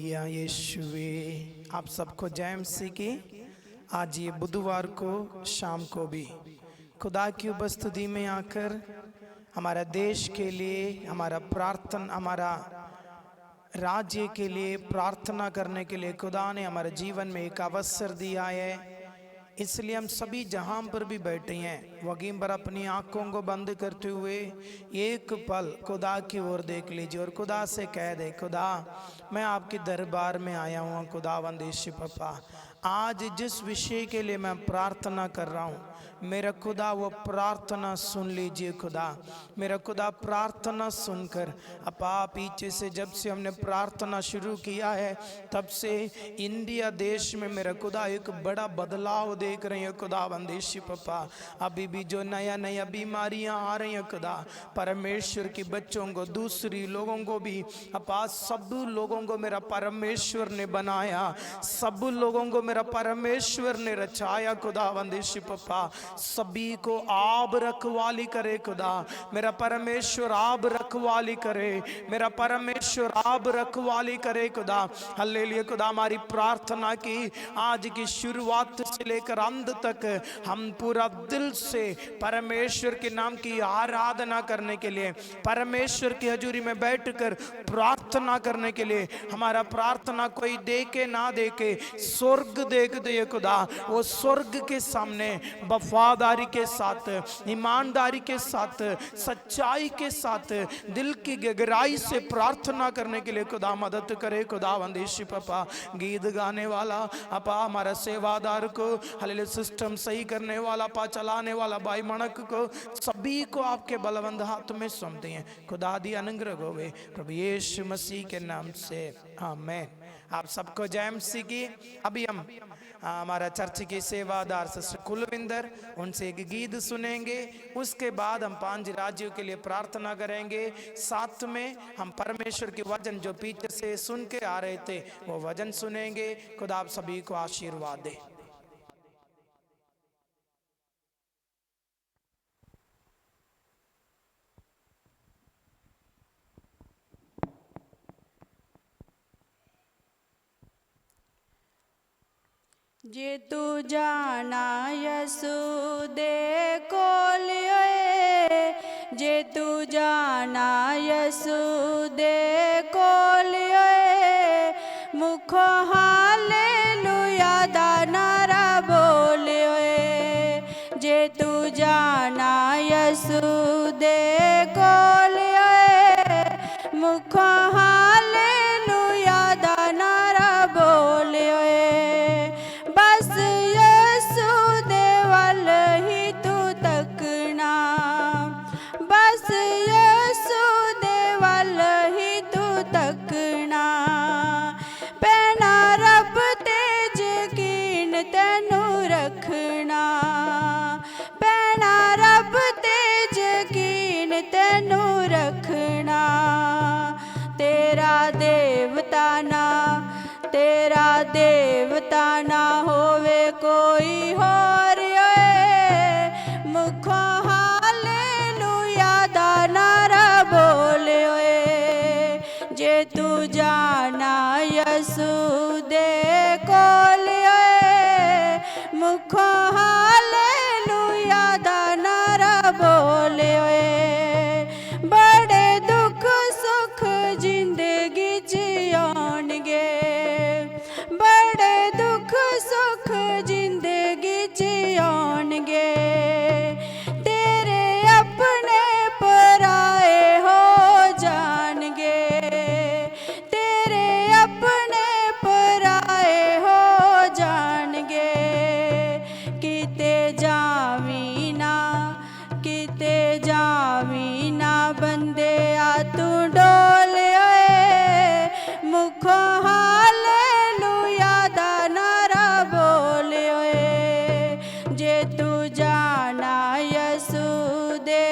Hallelujah यीशुवे। आप सबको जय मसीह की। आज ये बुधवार को शाम को भी खुदा की उपस्थिति में आकर हमारा देश के लिए, हमारा प्रार्थना, हमारा राज्य के लिए प्रार्थना करने के लिए खुदा ने हमारे जीवन में एक अवसर दिया है। इसलिए हम सभी जहां पर भी बैठे हैं वहीं पर अपनी आंखों को बंद करते हुए एक पल खुदा की ओर देख लीजिए और खुदा से कह दे, खुदा मैं आपके दरबार में आया हूँ। खुदावंद यीशु पापा, आज जिस विषय के लिए मैं प्रार्थना कर रहा हूँ मेरा खुदा वो प्रार्थना सुन लीजिए। खुदा मेरा खुदा प्रार्थना सुनकर अपा पीछे से जब से हमने प्रार्थना शुरू किया है तब से इंडिया देश में मेरा खुदा एक बड़ा बदलाव देख रहे हैं। खुदावंद यीशु पापा, अभी भी जो नया नया बीमारियां आ रही हैं खुदा, परमेश्वर के बच्चों को, दूसरी लोगों को भी अपा, सब लोगों को मेरा परमेश्वर ने बनाया, सब लोगों को मेरा परमेश्वर ने रचाया। खुदावंद यीशु पापा, सभी को आप रखवाली करे। खुदा मेरा परमेश्वर आप रखवाली करे, मेरा परमेश्वर आप रखवाली करे। खुदा हालेलुया। खुदा हमारी प्रार्थना की आज की शुरुआत से लेकर अंत तक हम पूरा दिल से परमेश्वर के नाम की आराधना करने के लिए, परमेश्वर की हजूरी में बैठकर प्रार्थना करने के लिए, हमारा प्रार्थना कोई देखे ना देखे स्वर्ग देख दे। खुदा वो स्वर्ग के सामने वफादारी के साथ, ईमानदारी के साथ, सच्चाई के साथ, दिल की गहराई से प्रार्थना करने के लिए खुदा मदद करे। खुदावंद यीशु पापा, गीत गाने वाला अपा, हमारा सेवादार को, हालेलुया, सिस्टम सही करने वाला, पा चलाने वाला भाई मणक को, सभी को आपके बलवंत हाथ में सौंपते हैं। खुदा दी अनुग्रह होवे प्रभु यीशु मसीह के नाम से, आमीन। आप सबको जय मसीह की। अभी हम हमारा चर्च के सेवादार सिस्टर कुलविंदर, उनसे एक गीत सुनेंगे। उसके बाद हम 5 राज्यों के लिए प्रार्थना करेंगे। साथ में हम परमेश्वर के वचन जो पीछे से सुन के आ रहे थे वो वचन सुनेंगे। खुदा आप सभी को आशीर्वाद दे। जे तू जाना यसु दे कोलिए, जे तू जाना यसु दे कोलिए, मुखो हालेलुया दा नारा बोलिए। जे तू जाना यसु दे कोलिए, मुखो हालेलुया दा नारा बोलिए। बस यसु दे वल ही तू तकना, बस यसु दे वल ही तू तकना। पैना रब ते यकीन तेनू रखना, पैना रब ते यकीन तेनू रखना। तेरा देवता ना, तेरा देवता ना होवे कोई होर, मुखो हालेलुया दा नारा बोलिए। जे तू जाना यसु दे कोलिए, मुखो हालेलुया दा नारा बोलिए। बड़े दुख सुख जिंदगी जियोणगे, बड़े दुख सुख जिंदगी जियोणगे। तेरे अपने पराए हो जाणगे, तेरे अपने पराए हो जाणगे। किते जावी ना, किते जावी ना बंदे आ तू डोलिए, मुखो हालेलुया दा नारा बोलिए। जे तू जाना यसु दे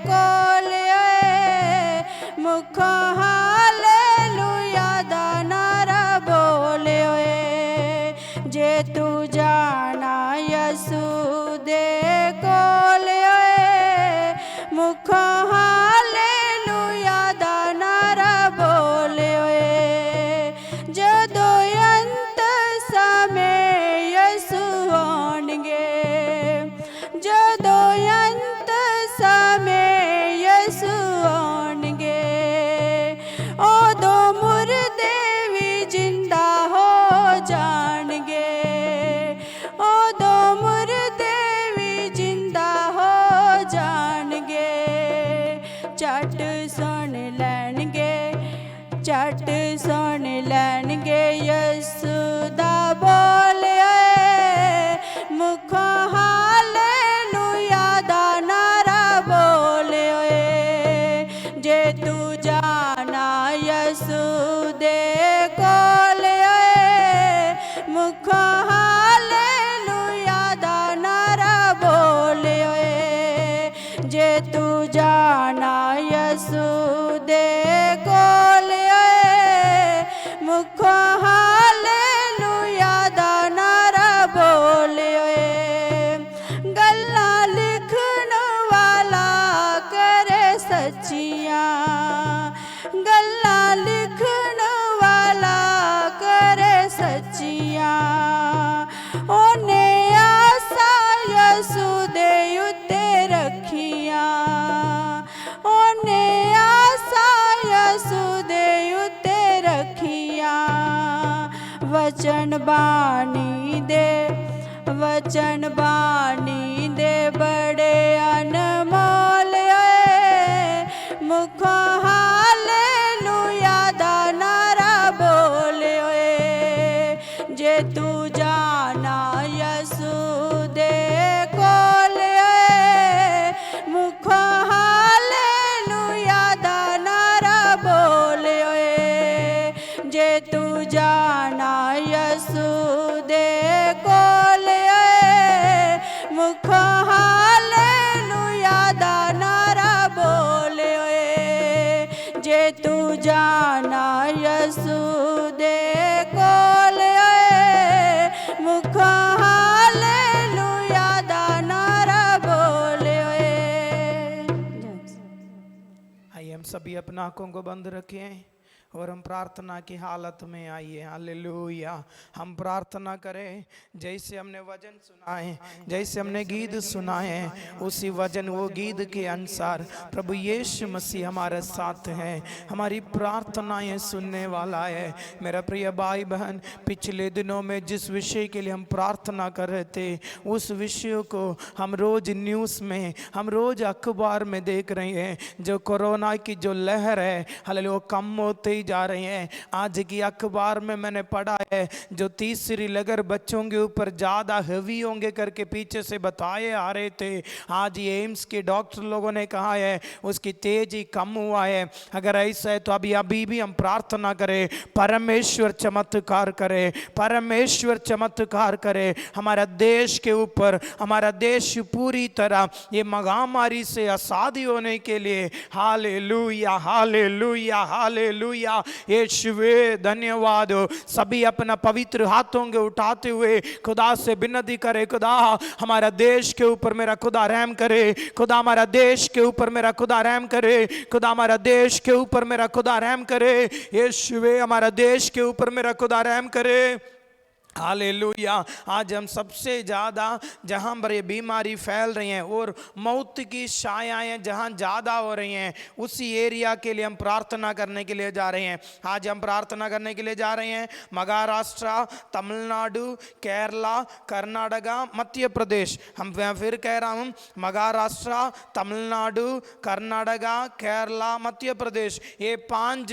कोलिए, मुखो हालेलुया दा नारा बोलिए। जे तू जाना यसु दे कोलिए, मुखो हालेलुया दा नारा बोलिए। जो बहन गे यसुदा बोले मुख हालेलुया दानारा बोले जे तू जाना यसुदे कोले मुख हालेलुया दानारा बोले जे तू जाना यसुदे कोले मुख हालेलुया दानारा बोले गल्ला लिखन वाला करे सच्चियाँ गल्ला लिखन वाला करे सच्चियाँ ओने आशा यसुदे उत्ते रखिया ओने आशा यसुदे उत्ते रखिया वचन बानी दे बड़े अनमोल मुख हालेलुया दानारा बोले जे तू जाना यसुदे कोले मुख हालेलुया दानारा बोले जे तू जाना यसुदे कोले मुख हालेलुया दानारा बोले जे तू जाना यसुदे कोले मुख हालेलुया दानारा बोले आइए हम सभी अपना आंखों को बंद रखें और हम प्रार्थना की हालत में आइए। हालेलुया। हम प्रार्थना करें जैसे हमने वचन सुना है, जैसे हमने गीत सुना है, उसी वचन वो गीत के अनुसार प्रभु यीशु मसीह हमारे साथ है, हमारी प्रार्थनाएं सुनने वाला है। मेरा प्रिय भाई बहन, पिछले दिनों में जिस विषय के लिए हम प्रार्थना कर रहे थे, उस विषय को हम रोज न्यूज़ में, हम रोज अखबार में देख रहे हैं। जो कोरोना की जो लहर है, हालेलुया, कम होते जा रहे हैं। आज की अखबार में मैंने पढ़ा है जो तीसरी लहर बच्चों के ऊपर ज्यादा हेवी होंगे करके पीछे से बताए आ रहे थे। आज ये एम्स के डॉक्टर लोगों ने कहा है उसकी तेजी कम हुआ है। अगर ऐसा है तो अभी भी हम प्रार्थना करें, परमेश्वर चमत्कार करे, परमेश्वर चमत्कार करे हमारा देश के ऊपर। हमारा देश पूरी तरह ये महामारी से आजादी होने के लिए। Hallelujah, hallelujah, hallelujah. यीशुवे धन्यवाद। सभी अपना पवित्र हाथों के उठाते हुए खुदा से विनती करे, खुदा हमारा देश के ऊपर मेरा खुदा रहम करे, खुदा हमारा देश के ऊपर मेरा खुदा रहम करे, खुदा हमारा देश के ऊपर मेरा खुदा रहम करे। यीशुवे हमारा देश के ऊपर मेरा खुदा रहम करे। हालेलुया। आज हम सबसे ज़्यादा जहाँ पर ये बीमारी फैल रही है और मौत की छायाएं जहाँ ज़्यादा हो रही हैं, उसी एरिया के लिए हम प्रार्थना करने के लिए जा रहे हैं। आज हम प्रार्थना करने के लिए जा रहे हैं महाराष्ट्र, तमिलनाडु, केरला, कर्नाटका, मध्य प्रदेश। हम फिर कह रहा हूँ, महाराष्ट्र, तमिलनाडु, कर्नाटका, केरला, मध्य प्रदेश, ये 5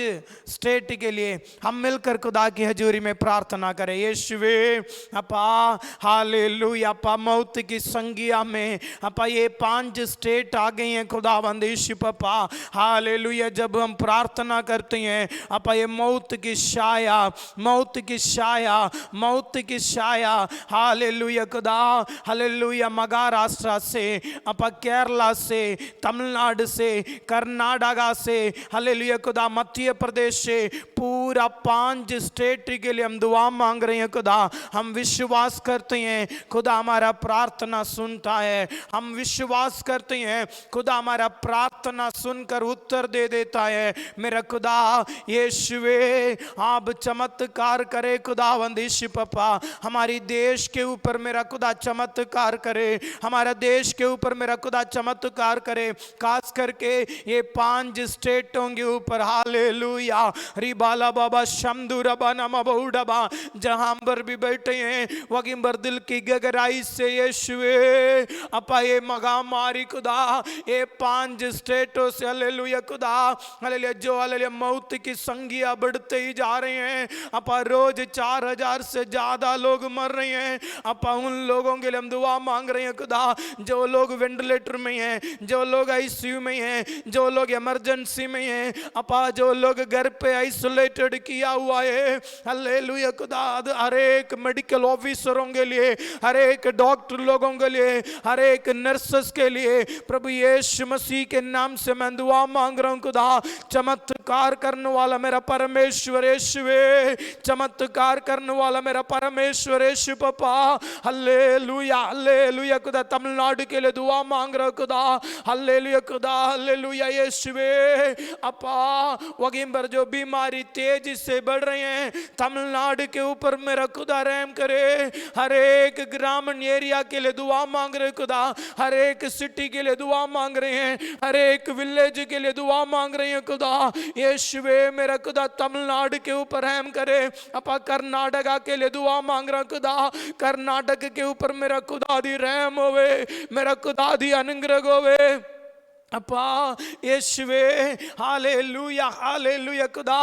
स्टेट के लिए हम मिलकर खुदा की हजूरी में प्रार्थना करें। यीशुवे अपा, हालेलुया, अपा मौत की संज्ञा में अपा ये 5 स्टेट आ गई हैं खुदावंद यीशु पपा। हालेलुया। जब हम प्रार्थना करते हैं अपा ये मौत की छाया, मौत की छाया, मौत की छाया, हालेलुया खुदा, हालेलुया, महाराष्ट्र से अपा, केरला से, तमिलनाडु से, कर्नाटका से, हालेलुया खुदा, मध्य प्रदेश से, पूरा 5 स्टेट के लिए हम दुआ मांग रहे हैं खुदा। हम विश्वास करते हैं खुदा हमारा प्रार्थना सुनता है। हम विश्वास करते हैं खुदा हमारा प्रार्थना सुनकर उत्तर दे देता है। मेरा खुदा यीशुवे आप चमत्कार करे खुदावंद यीशु पपा। हमारी देश के ऊपर मेरा खुदा चमत्कार करे, हमारा देश के ऊपर मेरा खुदा चमत्कार करे, खास करके ये 5 स्टेटों के ऊपर। हालेलुया। रिबाला बाबा शमदुरबा नमबुडबा, जहां पर भी बैठे हैं वगिंबर दिल की गहराई से यीशुए अपा ये महामारी खुदा ये 5 स्टेटों से हालेलुया खुदा हालेलुया जो हालेलुया मौत की संख्या बढ़ते ही जा रहे हैं अपा रोज 4000 से ज्यादा लोग मर रहे हैं अपा उन लोगों के लिए हम दुआ मांग रहे हैं खुदा जो लोग वेंटिलेटर में हैं जो लोग आईसीयू में हैं जो लोग इमरजेंसी में हैं अपा जो लोग घर पे आइसोलेटेड किया हुआ है हालेलुया खुदा हर एक मेडिकल ऑफिसरों के लिए हर एक डॉक्टर लोगों के लिए हर एक नर्सेस के लिए प्रभु यीशु मसीह के नाम से मैं दुआ मांग रहा हूं खुदा चमत्कार करने वाला मेरा परमेश्वर यीशुवे चमत्कार करने वाला मेरा परमेश्वर यीशु पापा हालेलुया हालेलुया खुदा तमिलनाडु के लिए दुआ मांग रहा हूं खुदा हालेलुया खुदा हालेलुया यीशुवे अपा वगिंबर जो बीमारी तेजी से बढ़ रही हैं तमिलनाडु के ऊपर मेरा खुदा रहम करे हर एक ग्रामीण एरिया के लिए दुआ मांग रहे खुदा हर एक सिटी के लिए दुआ मांग रहे हैं हर एक विलेज के लिए दुआ मांग रहे हैं खुदा यीशुवे मेरा खुदा तमिलनाडु के ऊपर रहम करे अपा कर्नाटका के लिए दुआ मांग रहा खुदा कर्नाटक के ऊपर मेरा खुदा दी रहम होवे मेरा खुदा दी अनुग्रह होवे अपा यीशुवे हालेलुया हालेलुया खुदा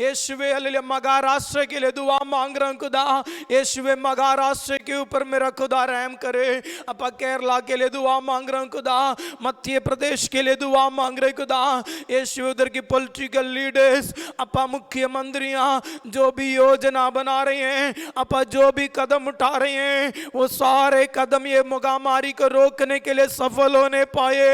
यीशुवे हालेलुया महाराष्ट्र के लिए दुआ मांग रहा हूं खुदा यीशुवे महाराष्ट्र के ऊपर मेरा खुदा रहम करे अपा केरला के लिए दुआ मांग रहा हूं खुदा मध्य प्रदेश के लिए दुआ मांग रहे खुदा यीशु उधर की पॉलिटिकल लीडर्स अपा मुख्यमंत्रियां जो भी योजना बना रहे हैं अपा जो भी कदम उठा रहे हैं वो सारे कदम ये महामारी को रोकने के लिए सफल होने पाए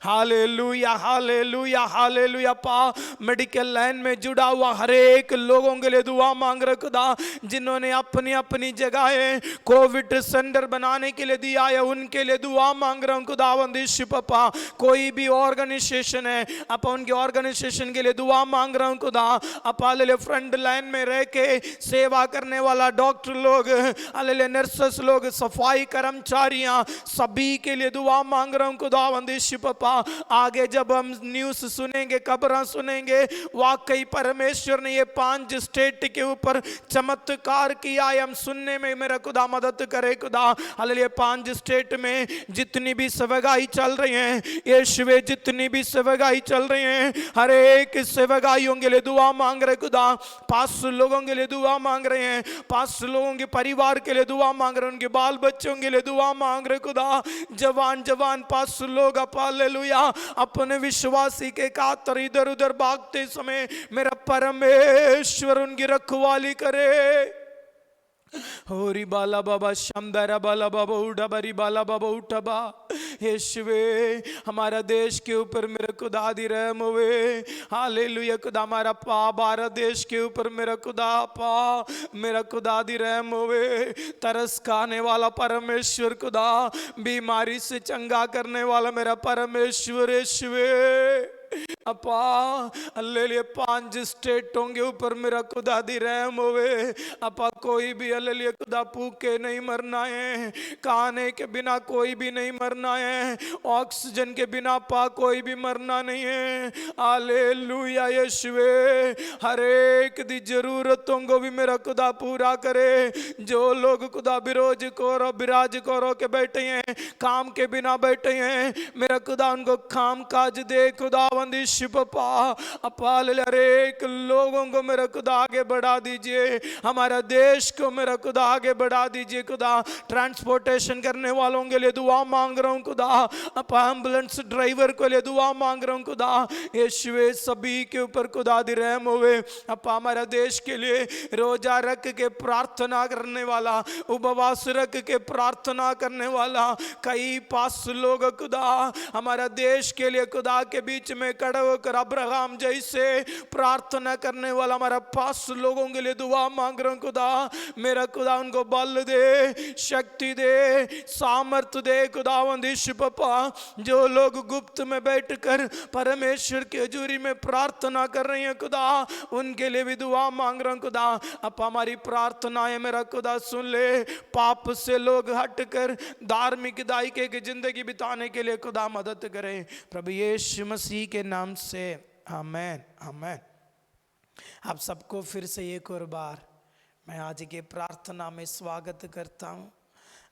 हालेलुया हालेलुया हालेलुया पा मेडिकल लाइन में जुड़ा हुआ हर एक लोगों के लिए दुआ मांग रहे खुदा जिन्होंने अपनी अपनी जगहें कोविड सेंटर बनाने के लिए दिया है उनके लिए दुआ मांग रहा हूं खुदावंद पापा कोई भी ऑर्गेनाइजेशन है अपा उनके ऑर्गेनाइजेशन के लिए दुआ मांग रहा हूं खुदा अपा ले फ्रंट लाइन में रह के सेवा करने वाला डॉक्टर लोग अले नर्सेस लोग सफाई कर्मचारियां सभी के लिए दुआ मांग रहा हूं खुदावंद पापा आगे जब हम न्यूज़ सुनेंगे खबरें सुनेंगे वाकई परमेश्वर ने ये 5 स्टेट के ऊपर चमत्कार किया है हम सुनने में मेरा खुदा मदद करे खुदा हालेलुया 5 स्टेट में जितनी भी सेवकाई चल रही हैं यीशुवे जितनी भी सेवकाई चल रही हैं हर एक सेवकाइयों के लिए दुआ मांग रहे खुदा 500 लोगों के लिए दुआ मांग रहे हैं 500 लोगों के परिवार के लिए दुआ मांग रहे हैं उनके बाल बच्चों के लिए दुआ मांग रहे खुदा जवान 500 लोग हालेलुया अपने विश्वासी के खातिर इधर उधर भागते समय मेरा परमेश्वर उनकी रखवाली करे होरी बाला बाबा शंदरा बाला बाबा उठा बरी बाला बाबा उठा बा यीशुवे हमारा देश के ऊपर मेरे खुदा दी रहम हुए हालेलुया खुदा हमारा पा भारत देश के ऊपर मेरा खुदा पा मेरा खुदा दी रहम हुए तरस खाने वाला परमेश्वर खुदा बीमारी से चंगा करने वाला मेरा परमेश्वर यीशुवे अपा अल्लेलुया 5 स्टेटों के ऊपर मेरा खुदा दी रहम होवे अपा कोई भी अल्लेलुया खुदा भूखे नहीं मरना है खाने के बिना कोई भी नहीं मरना है ऑक्सीजन के बिना पा कोई भी मरना नहीं है हालेलुया यीशुवे हर एक दी जरूरतों को भी मेरा खुदा पूरा करे जो लोग खुदा बिराज करो के बैठे हैं काम के बिना बैठे हैं मेरा खुदा उनको काम काज दे खुदा पा अपाल हर एक लोगों को मेरा खुदा आगे बढ़ा दीजिए हमारा देश को मेरा खुदा आगे बढ़ा दीजिए खुदा ट्रांसपोर्टेशन करने वालों के लिए दुआ मांग रहा हूं खुदा अपा एम्बुलेंस ड्राइवर को लिए दुआ मांग रहा हूं खुदा यीशुवे सभी के ऊपर खुदा दी रहम होवे अपा हमारा देश के लिए रोजा रख के प्रार्थना करने वाला उपवास रख के प्रार्थना करने वाला कई 500 लोग खुदा हमारा देश के लिए खुदा के बीच में खड़े होकर अब्राहम जैसे प्रार्थना करने वाला हमारा 500 लोगों के लिए दुआ मांग रहा हूं खुदा मेरा खुदा उनको बल दे शक्ति दे सामर्थ दे खुदावंद यीशु पापा जो लोग गुप्त में बैठकर परमेश्वर की हजूरी में प्रार्थना कर रहे हैं खुदा उनके लिए भी दुआ मांग रहा हूं खुदा अब हमारी प्रार्थनाएं मेरा खुदा सुन ले पाप से लोग हटकर धार्मिक दायके की जिंदगी बिताने के लिए खुदा मदद करे प्रभु यीशु मसीह के नाम से आमेन आमेन। आप सबको फिर से एक और बार मैं आज के प्रार्थना में स्वागत करता हूँ।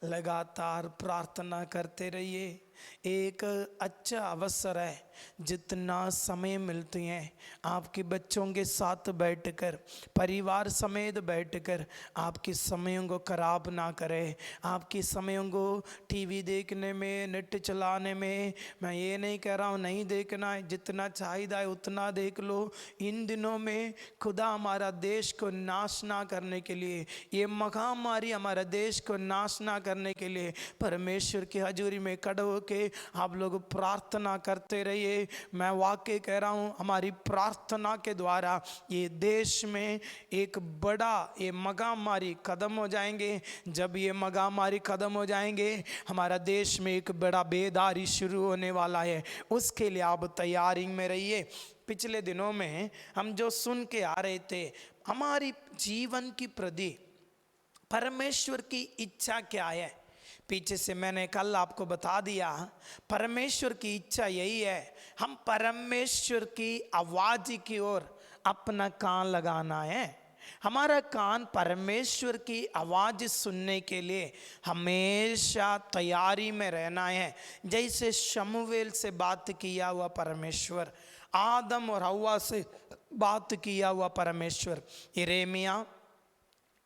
लगातार प्रार्थना करते रहिए। एक अच्छा अवसर है, जितना समय मिलती हैं आपके बच्चों के साथ बैठकर, परिवार समेत बैठकर आपके समयों को खराब ना करें। आपके समयों को टीवी देखने में, नेट चलाने में, मैं ये नहीं कह रहा हूँ नहीं देखना है, जितना चाहिए है उतना देख लो। इन दिनों में खुदा हमारा देश को नाश ना करने के लिए, ये महामारी हमारा देश को नाश ना करने के लिए परमेश्वर की हजूरी में खड़े होकर आप लोग प्रार्थना करते रहिए। मैं वाकई कह रहा हूँ, हमारी प्रार्थना के द्वारा ये देश में एक बड़ा ये महामारी खत्म हो जाएंगे। जब ये महामारी खत्म हो जाएंगे, हमारा देश में एक बड़ा बेदारी शुरू होने वाला है। उसके लिए आप तैयारी में रहिए। पिछले दिनों में हम जो सुन के आ रहे थे, हमारी जीवन की प्रति परमेश्वर की इच्छा क्या है। पीछे से मैंने कल आपको बता दिया, परमेश्वर की इच्छा यही है, हम परमेश्वर की आवाज़ की ओर अपना कान लगाना है। हमारा कान परमेश्वर की आवाज़ सुनने के लिए हमेशा तैयारी में रहना है। जैसे शमूएल से बात किया हुआ परमेश्वर, आदम और हव्वा से बात किया हुआ परमेश्वर, यिर्मयाह,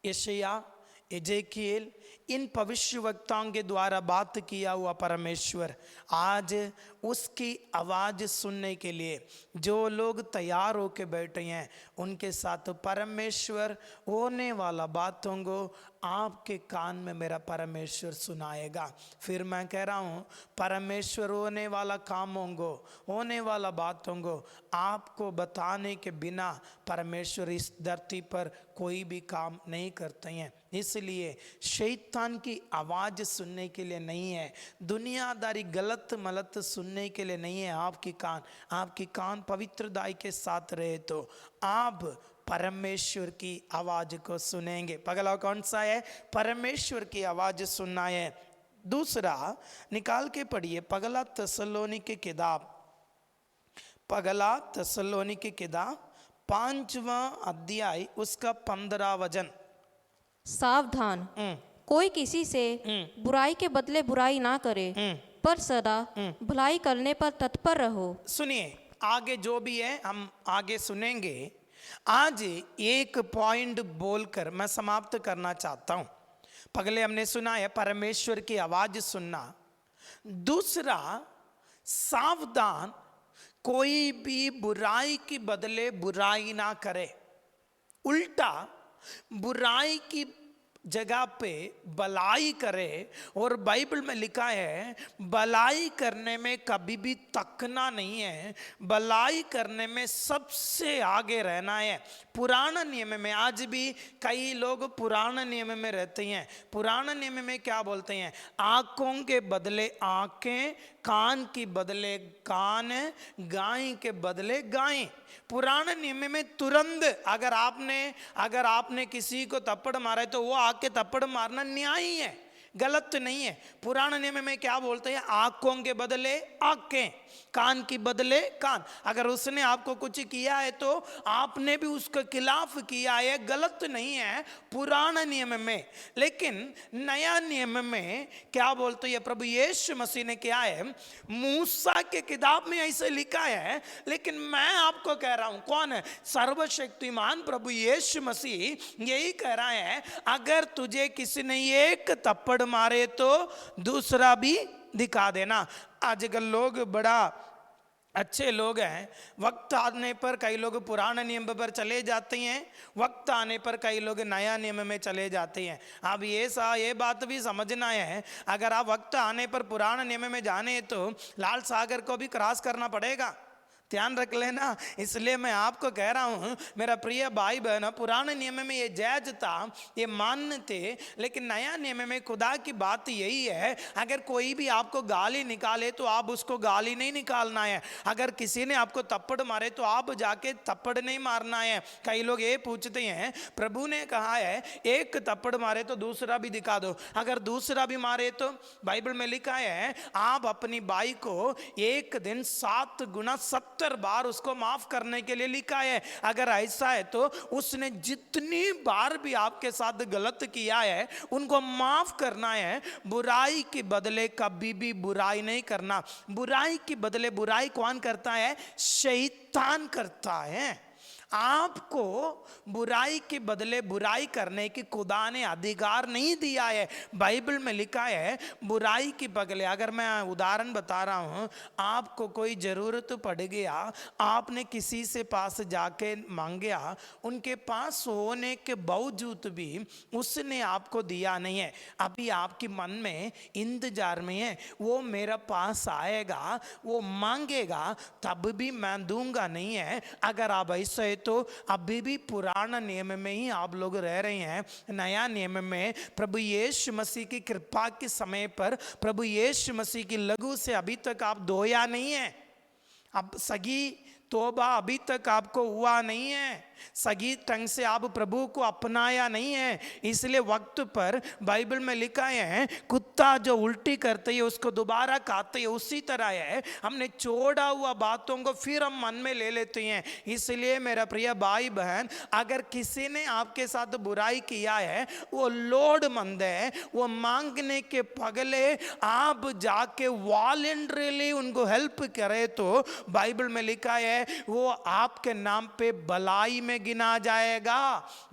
यशायाह, एजेकिएल, इन भविष्यवक्ताओं के द्वारा बात किया हुआ परमेश्वर आज उसकी आवाज़ सुनने के लिए जो लोग तैयार होके बैठे हैं, उनके साथ परमेश्वर होने वाला बातों को आपके कान में मेरा परमेश्वर सुनाएगा। फिर मैं कह रहा हूँ, परमेश्वर होने वाला कामों को, होने वाला बातों को आपको बताने के बिना परमेश्वर इस धरती पर कोई भी काम नहीं करते हैं। इसलिए शैतान की आवाज़ सुनने के लिए नहीं है, दुनियादारी गलत मलत सुनने के लिए नहीं है आपकी कान पवित्रताई के साथ रहे तो आप परमेश्वर की आवाज़ को सुनेंगे। पगला कौन सा है? परमेश्वर की आवाज़ सुनना है। दूसरा निकाल के पढ़िए, पगला थिस्सलुनीके की किताब 5वां अध्याय उसका 15 वचन। सावधान, कोई किसी से बुराई के बदले बुराई ना करे, पर सदा भलाई करने पर तत्पर रहो। सुनिए, आगे जो भी है हम आगे सुनेंगे। आज एक पॉइंट बोलकर मैं समाप्त करना चाहता हूं। पहले हमने सुना है परमेश्वर की आवाज सुनना। दूसरा, सावधान, कोई भी बुराई के बदले बुराई ना करे, उल्टा बुराई की जगह पे भलाई करे। और बाइबल में लिखा है भलाई करने में कभी भी तकना नहीं है, भलाई करने में सबसे आगे रहना है। पुराना नियम में आज भी कई लोग पुराना नियम में रहते हैं। पुराना नियम में क्या बोलते हैं? आंखों के बदले आंखें, कान के बदले कान, गाय के बदले गाय। पुराने नियम में तुरंत अगर आपने किसी को थप्पड़ मारा है तो वो आके थप्पड़ मारना न्याय है, गलत नहीं है। पुराने नियम में क्या बोलते हैं? आंखों के बदले आंखें, कान की बदले कान। अगर उसने आपको कुछ किया है तो आपने भी उसके खिलाफ किया है, गलत नहीं है पुराना नियम में। लेकिन नया नियम में क्या बोलते हैं? प्रभु यीशु मसीह ने क्या है, मूसा के किताब में ऐसे लिखा है, लेकिन मैं आपको कह रहा हूं, कौन है? सर्वशक्तिमान प्रभु यीशु मसीह यही कह रहा है, अगर तुझे किसी ने एक थप्पड़ मारे तो दूसरा भी दिखा देना। आजकल लोग बड़ा अच्छे लोग हैं, वक्त आने पर कई लोग पुराने नियम पर चले जाते हैं, वक्त आने पर कई लोग नया नियम में चले जाते हैं। अब ये बात भी समझना है, अगर आप वक्त आने पर पुराने नियम में जाने तो लाल सागर को भी क्रॉस करना पड़ेगा, ध्यान रख लेना। इसलिए मैं आपको कह रहा हूं मेरा प्रिय भाई बहन, पुराने नियम में ये जायज था, ये मान्य थे, लेकिन नया नियम में खुदा की बात यही है, अगर कोई भी आपको गाली निकाले तो आप उसको गाली नहीं निकालना है। अगर किसी ने आपको थप्पड़ मारे तो आप जाके थप्पड़ नहीं मारना है। कई लोग ये पूछते हैं, प्रभु ने कहा है एक थप्पड़ मारे तो दूसरा भी दिखा दो, अगर दूसरा भी मारे तो? बाइबल में लिखा है आप अपनी भाई को एक दिन 7 गुना 70 70 बार उसको माफ करने के लिए लिखा है। अगर ऐसा है तो उसने जितनी बार भी आपके साथ गलत किया है उनको माफ करना है। बुराई के बदले कभी भी बुराई नहीं करना। बुराई के बदले बुराई कौन करता है? शैतान करता है। आपको बुराई के बदले बुराई करने की खुदा ने अधिकार नहीं दिया है। बाइबल में लिखा है बुराई के बदले, अगर मैं उदाहरण बता रहा हूं, आपको कोई जरूरत पड़ गया, आपने किसी से पास जाके मांगया, उनके पास होने के बावजूद भी उसने आपको दिया नहीं है, अभी आपके मन में इंतजार में है वो मेरा पास आएगा, वो मांगेगा, तब भी मैं दूंगा नहीं है। अगर आप ऐसे तो अभी भी पुराना नियम में ही आप लोग रह रहे हैं। नया नियम में प्रभु यीशु मसीह की कृपा के समय पर प्रभु यीशु मसीह की लहू से अभी तक आप धोया नहीं है। अब सगी तोबा अभी तक आपको हुआ नहीं है, सगी ढंग से आप प्रभु को अपनाया नहीं है। इसलिए वक्त पर बाइबल में लिखा है कुत्ता जो उल्टी करते है उसको दोबारा खाते है, उसी तरह है हमने छोड़ा हुआ बातों को फिर हम मन में ले लेते हैं। इसलिए मेरा प्रिय भाई बहन, अगर किसी ने आपके साथ बुराई किया है वो लोड़मंद है, वो मांगने के पगले आप जाके वॉलंटरीली उनको हेल्प करे तो बाइबल में लिखा है वो आपके नाम पे भलाई में गिना जाएगा।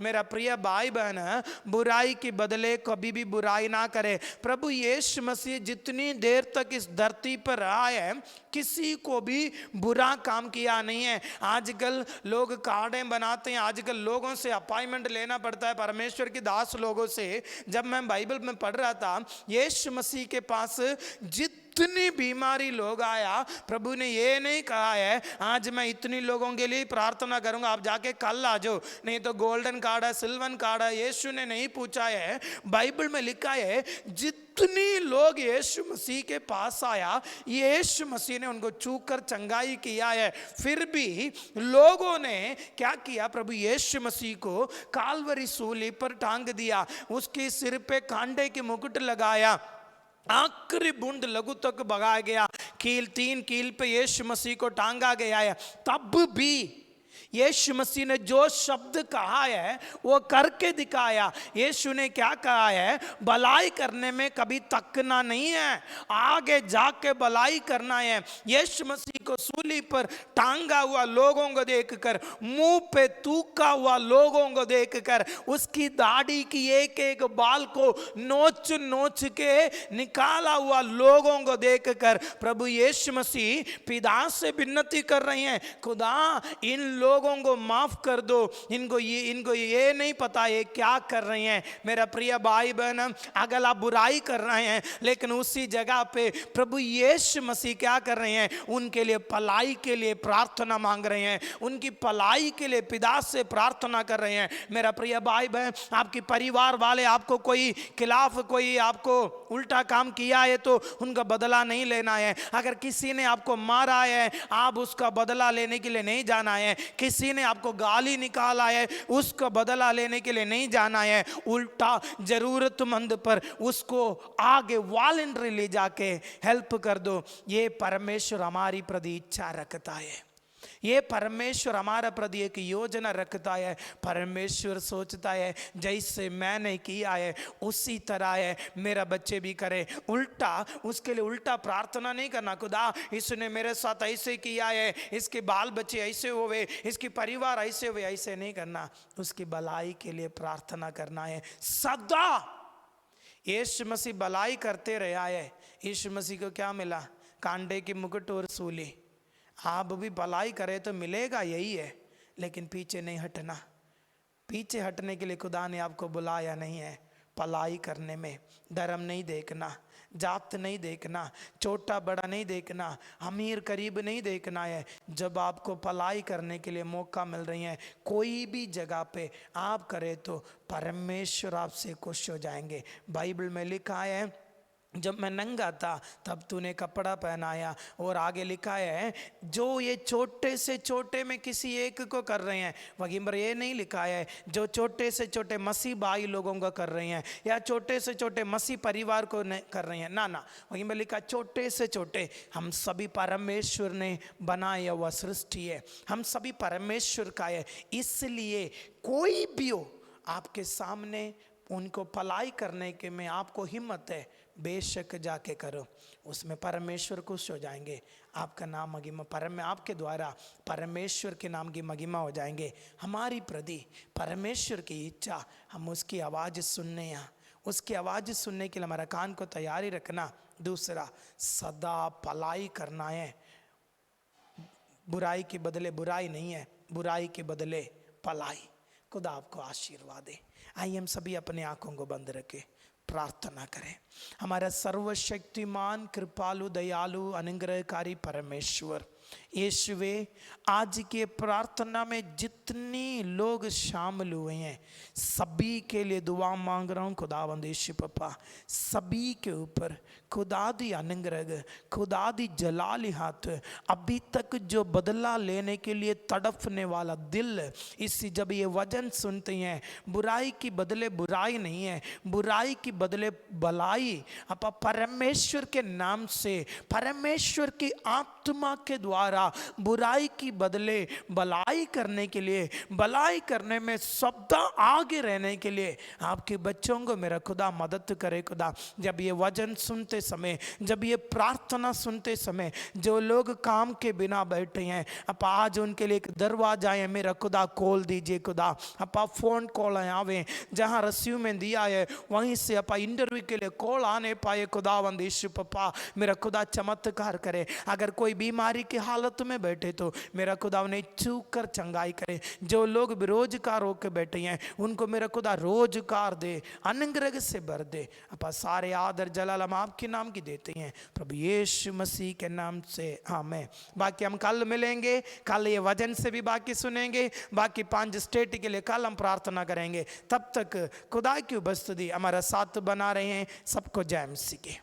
मेरा प्रिय भाई बहन, बुराई के बदले कभी भी बुराई ना करे। प्रभु यीशु मसीह जितनी देर तक इस धरती पर रहा है किसी को भी बुरा काम किया नहीं है। आजकल लोग कार्डें बनाते हैं, आजकल लोगों से अपॉइंटमेंट लेना पड़ता है, परमेश्वर के दास लोगों से। जब मैं बाइबल में पढ़ रहा था, यीशु मसीह के पास जितनी बीमारी लोग आया, प्रभु ने ये नहीं कहा है आज मैं इतनी लोगों के लिए प्रार्थना करूंगा, आप जाके कल आ जाओ, नहीं तो गोल्डन कार्ड है, सिल्वर कार्ड है। यीशु ने नहीं पूछा है। बाइबल में लिखा है जितनी लोग यीशु मसीह के पास आया, यीशु मसीह ने उनको छूकर कर चंगाई किया है। फिर भी लोगों ने क्या किया? प्रभु यीशु मसीह को कालवरी सूली पर टांग दिया, उसके सिर पे कांटे के मुकुट लगाया, आखिरी बूंद लघु तक बगाया गया, कील 3 कील पे यीशु मसीह को टांगा गया है। तब भी यीशु मसीह ने जो शब्द कहा है वो करके दिखाया। यीशु ने क्या कहा है? भलाई करने में कभी तकना नहीं है, आगे जाके भलाई करना है। यीशु मसीह को सूली पर टांगा हुआ लोगों को देखकर, मुंह पे थूका हुआ लोगों को देखकर, उसकी दाढ़ी की एक एक बाल को नोच नोच के निकाला हुआ लोगों को देखकर प्रभु यीशु मसीह पिता से विनती कर रहे हैं, खुदा इन लोगों को माफ कर दो, इनको ये नहीं पता ये क्या कर रहे हैं। मेरा प्रिय भाई बहन, अगर आप बुराई कर रहे हैं लेकिन उसी जगह पे प्रभु यीशु मसीह क्या कर रहे हैं? उनके लिए भलाई के लिए प्रार्थना मांग रहे हैं, उनकी भलाई के लिए पिता से प्रार्थना कर रहे हैं। मेरा प्रिय भाई बहन, आपके परिवार वाले आपको कोई खिलाफ कोई आपको उल्टा काम किया है तो उनका बदला नहीं लेना है। अगर किसी ने आपको मारा है आप उसका बदला लेने के लिए नहीं जाना है। किसी ने आपको गाली निकाला है उसका बदला लेने के लिए नहीं जाना है। उल्टा जरूरतमंद पर उसको आगे वॉलंटरी ले जाके हेल्प कर दो। ये परमेश्वर हमारी प्रति इच्छा रखता है, ये परमेश्वर हमारा प्रति एक योजना रखता है। परमेश्वर सोचता है जैसे मैंने किया है उसी तरह है मेरा बच्चे भी करे। उल्टा उसके लिए उल्टा प्रार्थना नहीं करना, खुदा इसने मेरे साथ ऐसे किया है, इसके बाल बच्चे ऐसे हुए, इसकी परिवार ऐसे हुए, ऐसे नहीं करना। उसकी भलाई के लिए प्रार्थना करना है सदा। यीशु मसीह भलाई करते रहा है। यीशु मसीह को क्या मिला? कांटे की मुकुट और सूली। आप भी भलाई करें तो मिलेगा यही है, लेकिन पीछे नहीं हटना। पीछे हटने के लिए खुदा ने आपको बुलाया नहीं है। भलाई करने में धर्म नहीं देखना, जात नहीं देखना, छोटा बड़ा नहीं देखना, अमीर करीब नहीं देखना है। जब आपको भलाई करने के लिए मौका मिल रही है कोई भी जगह पे आप करें तो परमेश्वर आपसे खुश हो जाएंगे। बाइबल में लिखा है जब मैं नंगा था तब तूने कपड़ा पहनाया। और आगे लिखा है जो ये छोटे से छोटे में किसी एक को कर रहे हैं, वहीं पर ये नहीं लिखा है जो छोटे से छोटे मसीह भाई लोगों को कर रहे हैं या छोटे से छोटे मसीह परिवार को कर रहे हैं, ना ना, वहीं पर लिखा छोटे से छोटे। हम सभी परमेश्वर ने बनाया हुआ सृष्टि है, हम सभी परमेश्वर का है। इसलिए कोई भी हो आपके सामने, उनको भलाई करने के में आपको हिम्मत है, बेशक जाके करो, उसमें परमेश्वर खुश हो जाएंगे। आपका नाम महिमा आपके द्वारा परमेश्वर के नाम की महिमा हो जाएंगे। हमारी प्रति परमेश्वर की इच्छा, हम उसकी आवाज़ सुनने हैं, उसकी आवाज़ सुनने के लिए हमारा कान को तैयारी रखना। दूसरा, सदा भलाई करना है। बुराई के बदले बुराई नहीं है, बुराई के बदले भलाई। खुदा आपको आशीर्वाद दे। आइए हम सभी अपने आंखों को बंद रखें, प्रार्थना करें। हमारा सर्वशक्तिमान, कृपालु, दयालु, अनुग्रहकारी परमेश्वर, यीशुवे, आज के प्रार्थना में जितने लोग शामिल हुए हैं सभी के लिए दुआ मांग रहा हूँ। खुदावंद यीशु पप्पा, सभी के ऊपर खुदा दी अनुग्रह, खुदा दी जलाली हाथ, अभी तक जो बदला लेने के लिए तड़पने वाला दिल, इससे जब ये वचन सुनते हैं, बुराई की बदले बुराई नहीं है, बुराई की बदले भलाई, अपा परमेश्वर के नाम से, परमेश्वर की आत्मा के द्वारा बुराई की बदले भलाई करने के लिए, भलाई करने में सदा आगे रहने के लिए आपके बच्चों को मेरा खुदा मदद करे। खुदा, जब ये वचन सुनते समय, जब ये प्रार्थना सुनते समय जो लोग काम के बिना बैठे हैं, आप आज उनके लिए एक दरवाजा है मेरा खुदा खोल दीजिए। खुदा, अपा फोन कॉल आवे, जहाँ रिज्यूमे दिया है वहीं से अपा इंटरव्यू के लिए कॉल आने पाए। खुदावंद यीशु पप्पा, मेरा खुदा चमत्कार करे। अगर कोई बीमारी की हालत में बैठे तो मेरा खुदा उन्हें चूक कर चंगाई करे। जो लोग बेरोजगार होकर बैठे हैं उनको मेरा खुदा रोजगार दे, अनुग्रह से भर दे। अपा सारे आदर जलाल हम आपके नाम की देते हैं, प्रभु यीशु मसीह के नाम से, आमीन। बाकी हम कल मिलेंगे, कल ये वचन से भी बाकी सुनेंगे, बाकी 5 स्टेट के लिए कल हम प्रार्थना करेंगे। तब तक खुदा की उपस्थिति हमारा साथ बना रहे हैं। सबको जय मसीह की।